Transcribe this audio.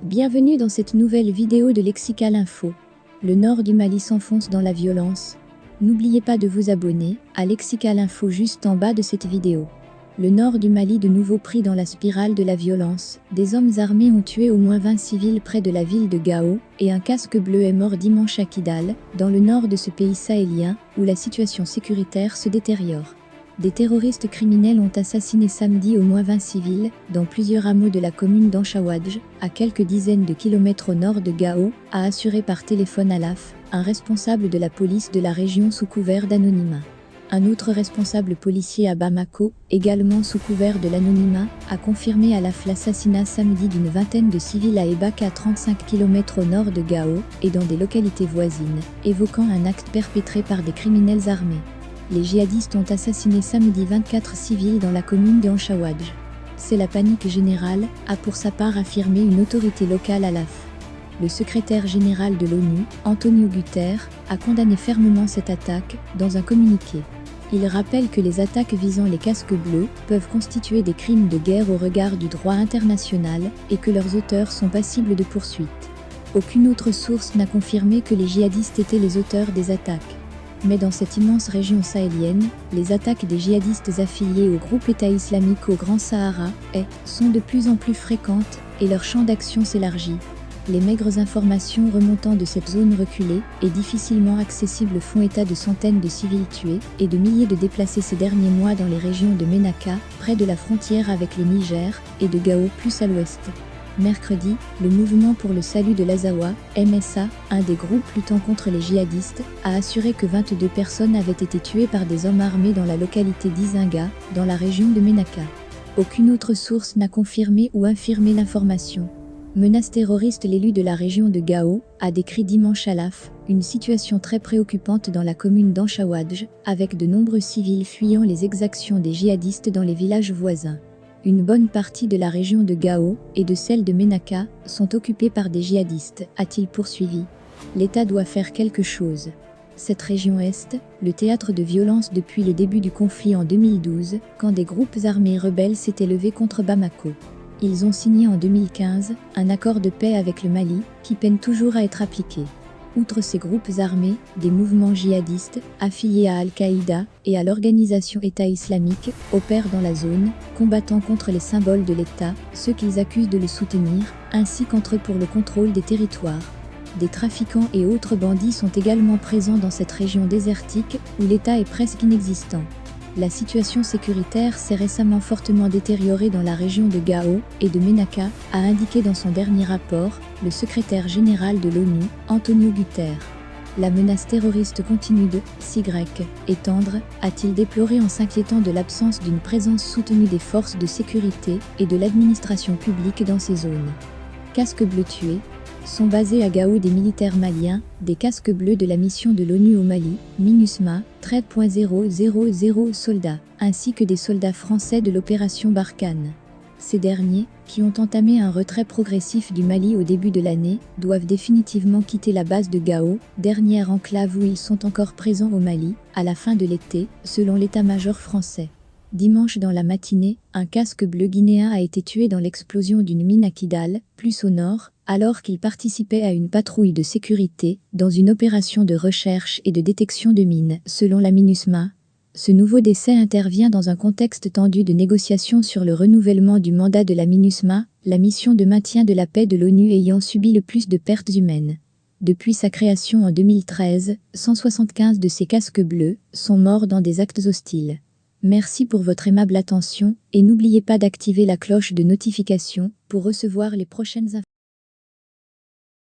Bienvenue dans cette nouvelle vidéo de Lexical Info. Le nord du Mali s'enfonce dans la violence. N'oubliez pas de vous abonner à Lexical Info juste en bas de cette vidéo. Le nord du Mali de nouveau pris dans la spirale de la violence. Des hommes armés ont tué au moins 20 civils près de la ville de Gao, et un casque bleu est mort dimanche à Kidal, dans le nord de ce pays sahélien, où la situation sécuritaire se détériore. Des terroristes criminels ont assassiné samedi au moins 20 civils, dans plusieurs hameaux de la commune d'Anchawadj, à quelques dizaines de kilomètres au nord de Gao, a assuré par téléphone Alaf, un responsable de la police de la région sous couvert d'anonymat. Un autre responsable policier à Bamako, également sous couvert de l'anonymat, a confirmé à Alaf l'assassinat samedi d'une vingtaine de civils à Ebaka à 35 km au nord de Gao, et dans des localités voisines, évoquant un acte perpétré par des criminels armés. Les djihadistes ont assassiné samedi 24 civils dans la commune d'Anchawadj. C'est la panique générale, a pour sa part affirmé une autorité locale Alaf. Le secrétaire général de l'ONU, Antonio Guterres, a condamné fermement cette attaque, dans un communiqué. Il rappelle que les attaques visant les casques bleus peuvent constituer des crimes de guerre au regard du droit international et que leurs auteurs sont passibles de poursuites. Aucune autre source n'a confirmé que les djihadistes étaient les auteurs des attaques. Mais dans cette immense région sahélienne, les attaques des djihadistes affiliés au groupe État islamique au Grand Sahara sont de plus en plus fréquentes et leur champ d'action s'élargit. Les maigres informations remontant de cette zone reculée et difficilement accessible font état de centaines de civils tués et de milliers de déplacés ces derniers mois dans les régions de Ménaka, près de la frontière avec le Niger, et de Gao plus à l'ouest. Mercredi, le Mouvement pour le Salut de l'Azawa, MSA, un des groupes luttant contre les djihadistes, a assuré que 22 personnes avaient été tuées par des hommes armés dans la localité d'Izinga, dans la région de Ménaka. Aucune autre source n'a confirmé ou infirmé l'information. Menace terroriste. L'élu de la région de Gao a décrit dimanche à Alaf une situation très préoccupante dans la commune d'Anchawadj, avec de nombreux civils fuyant les exactions des djihadistes dans les villages voisins. Une bonne partie de la région de Gao et de celle de Ménaka sont occupées par des djihadistes, a-t-il poursuivi. L'État doit faire quelque chose. Cette région est le théâtre de violence depuis le début du conflit en 2012, quand des groupes armés rebelles s'étaient levés contre Bamako. Ils ont signé en 2015 un accord de paix avec le Mali, qui peine toujours à être appliqué. Outre ces groupes armés, des mouvements djihadistes, affiliés à Al-Qaïda et à l'organisation État islamique, opèrent dans la zone, combattant contre les symboles de l'État, ceux qu'ils accusent de le soutenir, ainsi qu'entre eux pour le contrôle des territoires. Des trafiquants et autres bandits sont également présents dans cette région désertique, où l'État est presque inexistant. La situation sécuritaire s'est récemment fortement détériorée dans la région de Gao et de Ménaka, a indiqué dans son dernier rapport le secrétaire général de l'ONU, Antonio Guterres. La menace terroriste continue de étendre, a-t-il déploré en s'inquiétant de l'absence d'une présence soutenue des forces de sécurité et de l'administration publique dans ces zones. Casques bleus tués. Sont basés à Gao des militaires maliens, des casques bleus de la mission de l'ONU au Mali, MINUSMA, 13.000 soldats, ainsi que des soldats français de l'opération Barkhane. Ces derniers, qui ont entamé un retrait progressif du Mali au début de l'année, doivent définitivement quitter la base de Gao, dernière enclave où ils sont encore présents au Mali, à la fin de l'été, selon l'état-major français. Dimanche dans la matinée, un casque bleu guinéen a été tué dans l'explosion d'une mine à Kidal, plus au nord, alors qu'il participait à une patrouille de sécurité, dans une opération de recherche et de détection de mines, selon la MINUSMA. Ce nouveau décès intervient dans un contexte tendu de négociations sur le renouvellement du mandat de la MINUSMA, la mission de maintien de la paix de l'ONU ayant subi le plus de pertes humaines. Depuis sa création en 2013, 175 de ces casques bleus sont morts dans des actes hostiles. Merci pour votre aimable attention et n'oubliez pas d'activer la cloche de notification pour recevoir les prochaines informations.